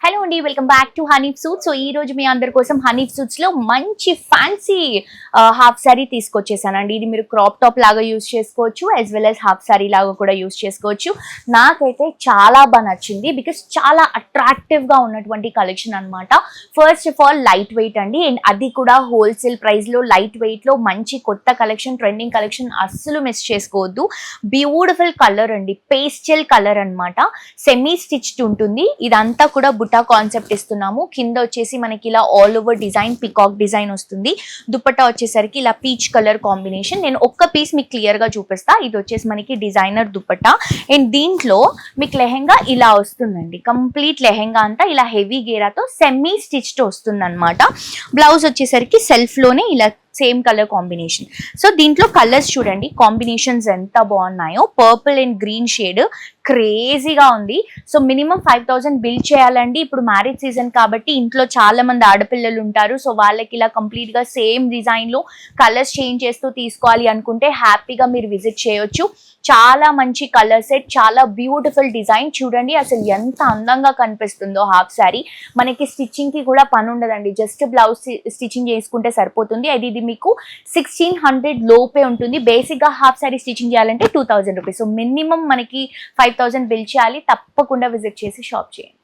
Hello అండి, welcome back to Hanif suits. So ఈ రోజు మీ అందరి కోసం హనీఫ్ సూట్స్ లో మంచి ఫ్యాన్సీ హాఫ్ సారీ తీసుకొచ్చేసానండి. ఇది మీరు క్రాప్ టాప్ లాగా యూజ్ చేసుకోవచ్చు, as well as half sorry లాగా కూడా యూజ్ చేసుకోవచ్చు. నాకైతే చాలా బాగా నచ్చింది బికాస్ చాలా అట్రాక్టివ్ గా ఉన్నటువంటి కలెక్షన్ అనమాట. First of all light weight అండి, అండ్ అది కూడా హోల్సేల్ ప్రైస్ లో లైట్ వెయిట్ లో మంచి కొత్త కలెక్షన్, ట్రెండింగ్ కలెక్షన్ అస్సలు మిస్ చేసుకోవద్దు. బ్యూటిఫుల్ కలర్ అండి, పేస్టల్ కలర్ అనమాట. సెమీ స్టిచ్డ్ ఉంటుంది. ఇదంతా కూడా బుట్టా కాన్సెప్ట్ ఇస్తున్నాము. కింద వచ్చేసి మనకి ఇలా all over design, peacock design వస్తుంది. దుపట్టా వచ్చేసరికి ఇలా పీచ్ కలర్ కాంబినేషన్. నేను ఒక్క పీస్ మీకు క్లియర్ గా చూపిస్తా. ఇది వచ్చేసి మనకి డిజైనర్ దుపట్టా, అండ్ దీంట్లో మీకు లెహెంగా ఇలా వస్తుందండి. కంప్లీట్ లెహెంగా అంతా ఇలా హెవీ గేరాతో సెమీ స్టిచ్ తో వస్తుంది అనమాట. బ్లౌజ్ వచ్చేసరికి సెల్ఫ్ లోనే ఇలా సేమ్ కలర్ కాంబినేషన్. సో దీంట్లో కలర్స్ చూడండి, కాంబినేషన్స్ ఎంత బాగున్నాయో. పర్పుల్ అండ్ గ్రీన్ షేడ్ క్రేజీగా ఉంది. సో మినిమం 5000 బిల్ చేయాలండి. ఇప్పుడు మ్యారేజ్ సీజన్ కాబట్టి ఇంట్లో చాలా మంది ఆడపిల్లలు ఉంటారు. సో వాళ్ళకి ఇలా కంప్లీట్ గా సేమ్ డిజైన్ లో కలర్స్ చేంజ్ చేస్తూ తీసుకోవాలి అనుకుంటే హ్యాపీగా మీరు విజిట్ చేయొచ్చు. చాలా మంచి కలర్ సెట్, చాలా బ్యూటిఫుల్ డిజైన్. చూడండి అసలు ఎంత అందంగా కనిపిస్తుందో హాఫ్ సారీ. మనకి స్టిచ్చింగ్ కి కూడా పని ఉండదండి, జస్ట్ బ్లౌజ్ స్టిచ్చింగ్ చేసుకుంటే సరిపోతుంది. ఇది మీకు 1600 లోపే ఉంటుంది. బేసిక్ గా హాఫ్ సారీ స్టిచ్చింగ్ చేయాలంటే 2000 రూపీస్. సో మినిమం మనకి 5000 బిల్ చేయాలి. తప్పకుండా విజిట్ చేసి షాప్ చేయండి.